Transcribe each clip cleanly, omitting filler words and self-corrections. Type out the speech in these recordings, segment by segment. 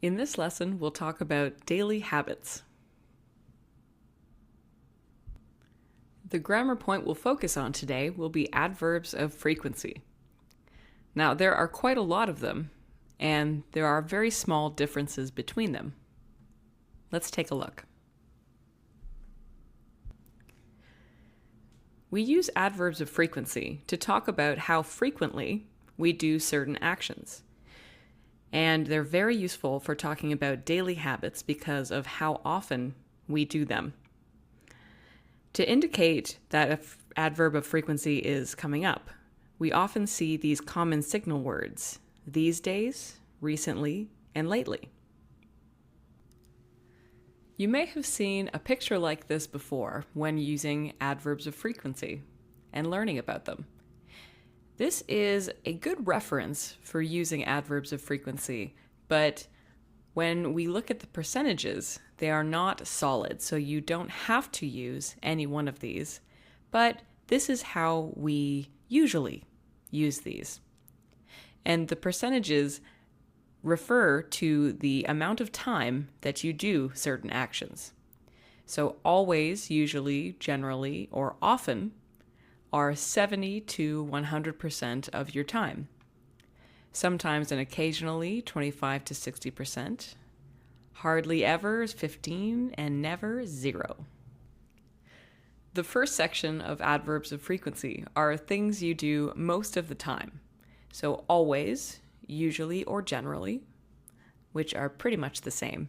In this lesson, we'll talk about daily habits. The grammar point we'll focus on today will be adverbs of frequency. Now, there are quite a lot of them, and there are very small differences between them. Let's take a look. We use adverbs of frequency to talk about how frequently we do certain actions. And they're very useful for talking about daily habits because of how often we do them. To indicate that an adverb of frequency is coming up, we often see these common signal words: these days, recently, and lately. You may have seen a picture like this before when using adverbs of frequency and learning about them. This is a good reference for using adverbs of frequency, but when we look at the percentages, they are not solid, so you don't have to use any one of these, but this is how we usually use these. And the percentages refer to the amount of time that you do certain actions. So always, usually, generally, or often are 70 to 100% of your time. Sometimes and occasionally 25 to 60%. Hardly ever is 15, and never 0. The first section of adverbs of frequency are things you do most of the time. So always, usually, or generally, which are pretty much the same,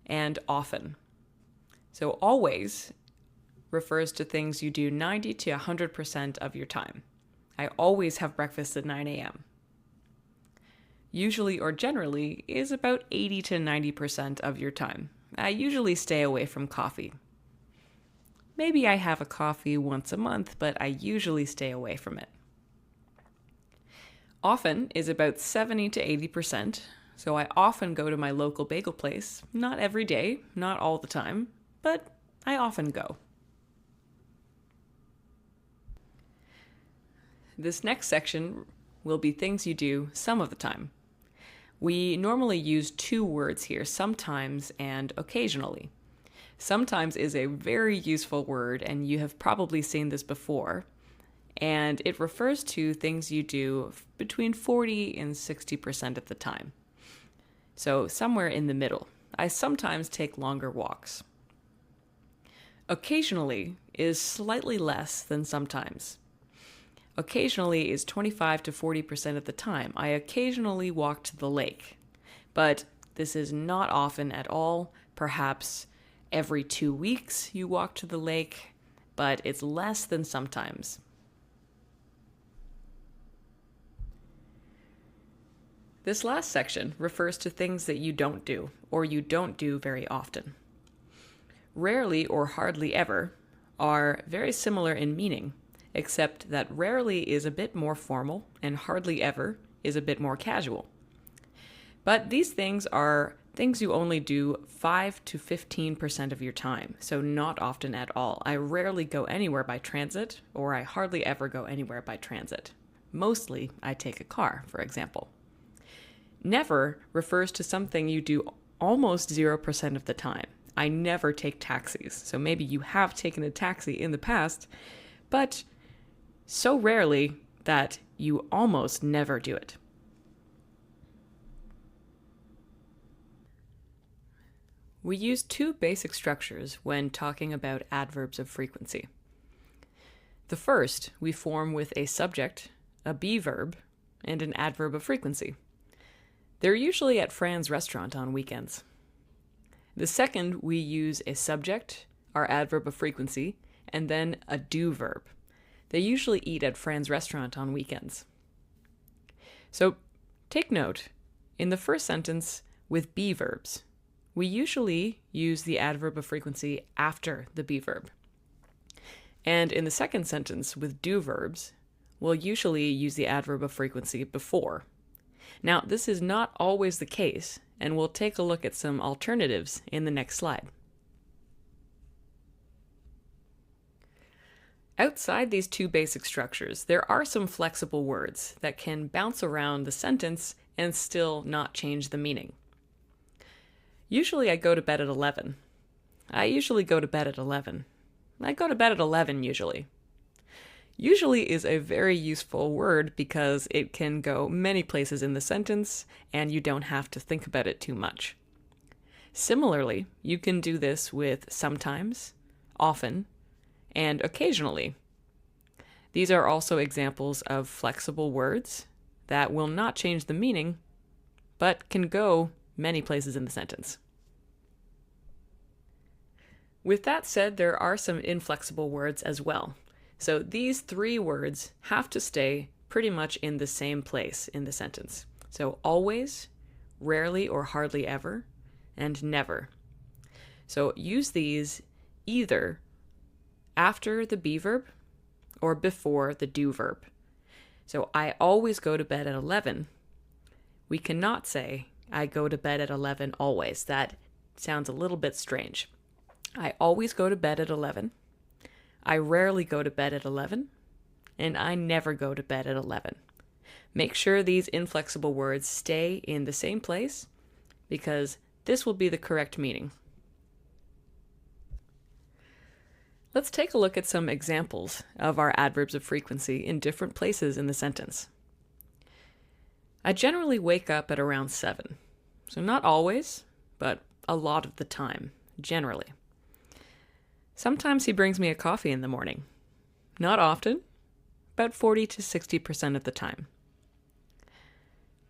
and often. So always refers to things you do 90 to 100% of your time. I always have breakfast at 9 a.m. Usually or generally is about 80 to 90% of your time. I usually stay away from coffee. Maybe I have a coffee once a month, but I usually stay away from it. Often is about 70 to 80%, so I often go to my local bagel place. Not every day, not all the time, but I often go. This next section will be things you do some of the time. We normally use two words here, sometimes and occasionally. Sometimes is a very useful word, and you have probably seen this before, and it refers to things you do between 40 and 60% of the time. So somewhere in the middle. I sometimes take longer walks. Occasionally is slightly less than sometimes. Occasionally is 25 to 40% of the time. I occasionally walk to the lake, but this is not often at all. Perhaps every 2 weeks you walk to the lake, but it's less than sometimes. This last section refers to things that you don't do, or you don't do very often. Rarely or hardly ever are very similar in meaning, except that rarely is a bit more formal and hardly ever is a bit more casual. But these things are things you only do 5 to 15% of your time, so not often at all. I rarely go anywhere by transit, or I hardly ever go anywhere by transit. Mostly, I take a car, for example. Never refers to something you do almost 0% of the time. I never take taxis, so maybe you have taken a taxi in the past, but so rarely that you almost never do it. We use two basic structures when talking about adverbs of frequency. The first we form with a subject, a be verb, and an adverb of frequency. They're usually at Fran's restaurant on weekends. The second we use a subject, our adverb of frequency, and then a do verb. They usually eat at Fran's restaurant on weekends. So take note, in the first sentence with be verbs, we usually use the adverb of frequency after the be verb. And in the second sentence with do verbs, we'll usually use the adverb of frequency before. Now, this is not always the case, and we'll take a look at some alternatives in the next slide. Outside these two basic structures, there are some flexible words that can bounce around the sentence and still not change the meaning. Usually I go to bed at 11. I usually go to bed at 11. I go to bed at 11 usually. Usually is a very useful word because it can go many places in the sentence and you don't have to think about it too much. Similarly, you can do this with sometimes, often, and occasionally. These are also examples of flexible words that will not change the meaning, but can go many places in the sentence. With that said, there are some inflexible words as well. So these three words have to stay pretty much in the same place in the sentence. So always, rarely or hardly ever, and never. So use these either after the be verb or before the do verb. So I always go to bed at 11. We cannot say I go to bed at 11 always. That sounds a little bit strange. I always go to bed at 11. I rarely go to bed at 11. And I never go to bed at 11. Make sure these inflexible words stay in the same place because this will be the correct meaning. Let's take a look at some examples of our adverbs of frequency in different places in the sentence. I generally wake up at around 7. So not always, but a lot of the time, generally. Sometimes he brings me a coffee in the morning. Not often, about 40 to 60% of the time.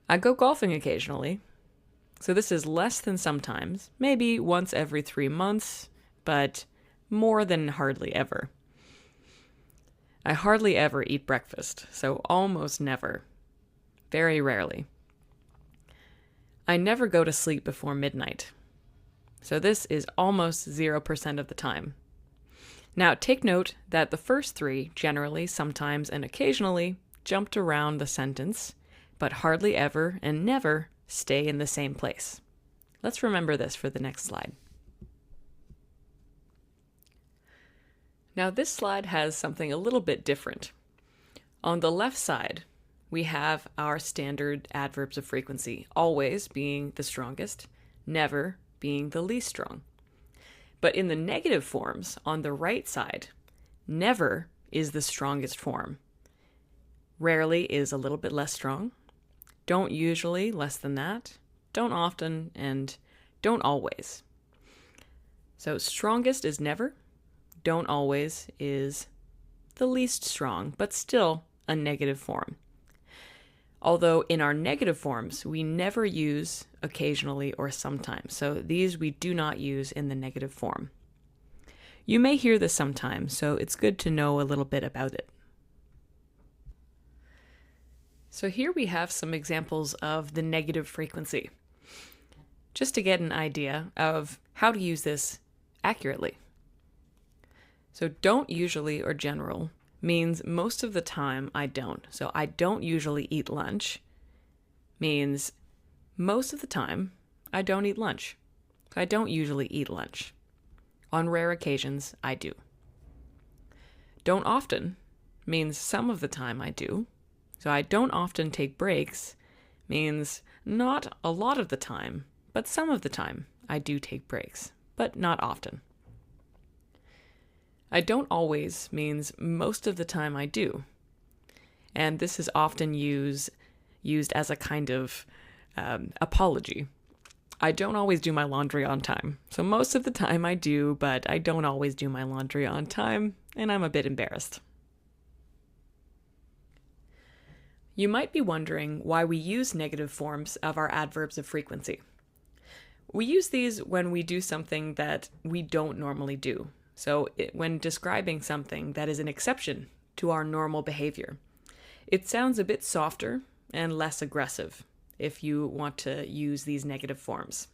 I go golfing occasionally. So this is less than sometimes, maybe once every 3 months, but more than hardly ever. I hardly ever eat breakfast, so almost never. Very rarely. I never go to sleep before midnight. So this is almost 0% of the time. Now take note that the first three, generally, sometimes, and occasionally, jumped around the sentence, but hardly ever and never stay in the same place. Let's remember this for the next slide. Now this slide has something a little bit different. On the left side, we have our standard adverbs of frequency, always being the strongest, never being the least strong. But in the negative forms, on the right side, never is the strongest form. Rarely is a little bit less strong. Don't usually, less than that. Don't often, and don't always. So strongest is never. Don't always is the least strong, but still a negative form. Although in our negative forms, we never use occasionally or sometimes. So these we do not use in the negative form. You may hear this sometimes, so it's good to know a little bit about it. So here we have some examples of the negative frequency, just to get an idea of how to use this accurately. So don't usually or general means most of the time I don't. So I don't usually eat lunch means most of the time I don't eat lunch. So I don't usually eat lunch. On rare occasions, I do. Don't often means some of the time I do. So I don't often take breaks means not a lot of the time, but some of the time I do take breaks, but not often. I don't always means most of the time I do. And this is often used as a kind of apology. I don't always do my laundry on time. So most of the time I do, but I don't always do my laundry on time, and I'm a bit embarrassed. You might be wondering why we use negative forms of our adverbs of frequency. We use these when we do something that we don't normally do. So when describing something that is an exception to our normal behavior, it sounds a bit softer and less aggressive if you want to use these negative forms.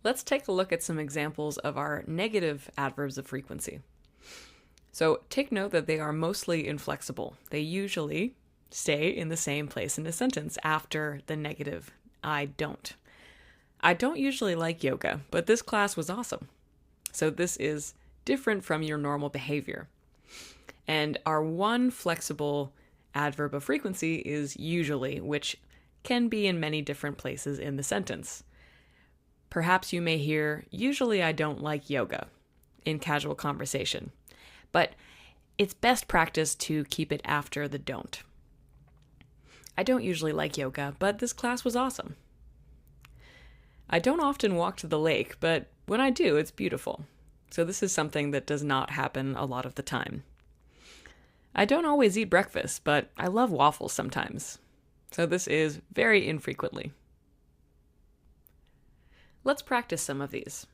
Let's take a look at some examples of our negative adverbs of frequency. So take note that they are mostly inflexible. They usually stay in the same place in a sentence after the negative I don't. I don't usually like yoga, but this class was awesome. So this is different from your normal behavior. And our one flexible adverb of frequency is usually, which can be in many different places in the sentence. Perhaps you may hear, "Usually I don't like yoga," in casual conversation, but it's best practice to keep it after the don't. "I don't usually like yoga, but this class was awesome." "I don't often walk to the lake, but when I do, it's beautiful." So this is something that does not happen a lot of the time. "I don't always eat breakfast, but I love waffles sometimes." So this is very infrequently. Let's practice some of these.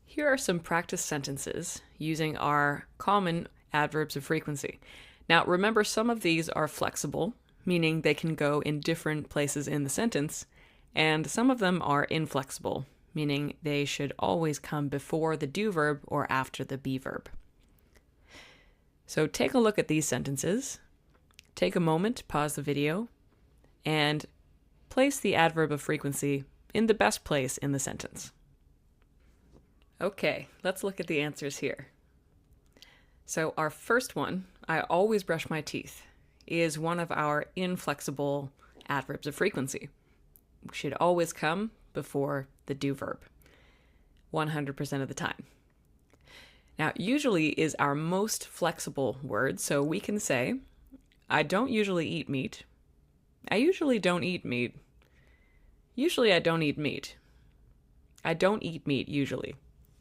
Here are some practice sentences using our common adverbs of frequency. Now remember, some of these are flexible, meaning they can go in different places in the sentence, and some of them are inflexible, meaning they should always come before the do verb or after the be verb. So take a look at these sentences. Take a moment, pause the video, and place the adverb of frequency in the best place in the sentence. Okay, let's look at the answers here. So our first one, "I always brush my teeth," is one of our inflexible adverbs of frequency. It should always come before the do verb, 100% of the time. Now, usually is our most flexible word, so we can say, "I don't usually eat meat." "I usually don't eat meat." "Usually I don't eat meat." "I don't eat meat usually."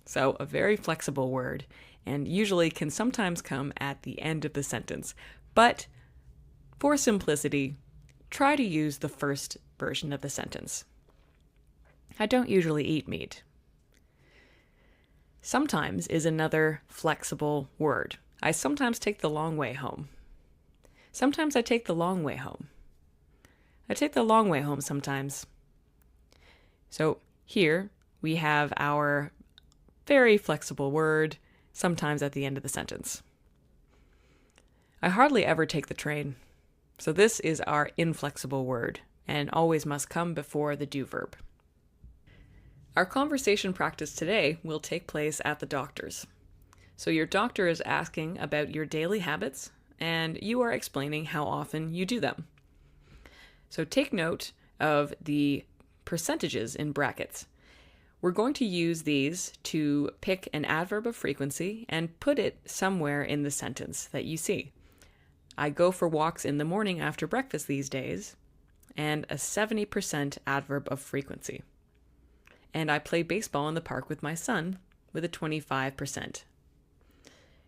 So a very flexible word, and usually can sometimes come at the end of the sentence. But for simplicity, try to use the first version of the sentence. "I don't usually eat meat." Sometimes is another flexible word. "I sometimes take the long way home." "Sometimes I take the long way home." "I take the long way home sometimes." So here we have our very flexible word, sometimes at the end of the sentence. "I hardly ever take the train." So this is our inflexible word and always must come before the do verb. Our conversation practice today will take place at the doctor's. So your doctor is asking about your daily habits, and you are explaining how often you do them. So take note of the percentages in brackets. We're going to use these to pick an adverb of frequency and put it somewhere in the sentence that you see. "I go for walks in the morning after breakfast these days," and a 70% adverb of frequency. "And I play baseball in the park with my son," with a 25%.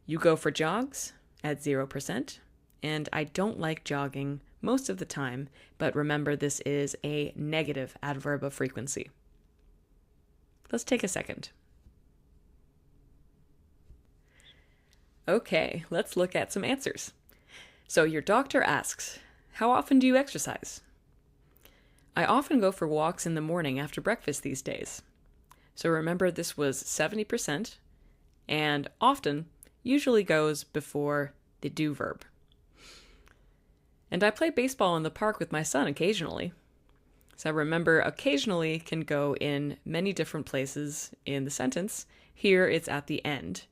"You go for jogs," at 0%. And "I don't like jogging most of the time," but remember this is a negative adverb of frequency. Let's take a second. Okay, let's look at some answers. So your doctor asks, "How often do you exercise?" "I often go for walks in the morning after breakfast these days." So remember this was 70%, and often usually goes before the do verb. "And I play baseball in the park with my son occasionally." So remember, occasionally can go in many different places in the sentence. Here it's at the end,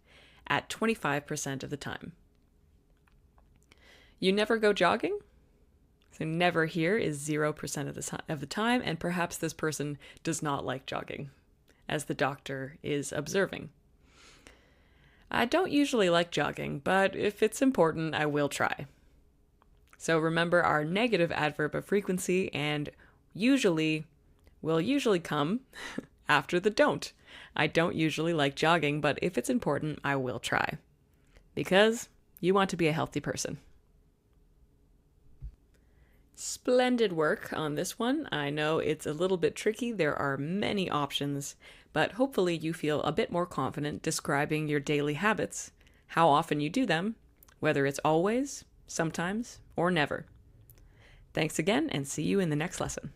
at 25% of the time. "You never go jogging?" So never here is 0% of the time, and perhaps this person does not like jogging, as the doctor is observing. "I don't usually like jogging, but if it's important, I will try." So remember our negative adverb of frequency, and usually will usually come after the don't. "I don't usually like jogging, but if it's important, I will try." Because you want to be a healthy person. Splendid work on this one. I know it's a little bit tricky. There are many options, but hopefully you feel a bit more confident describing your daily habits, how often you do them, whether it's always, sometimes, or never. Thanks again, and see you in the next lesson.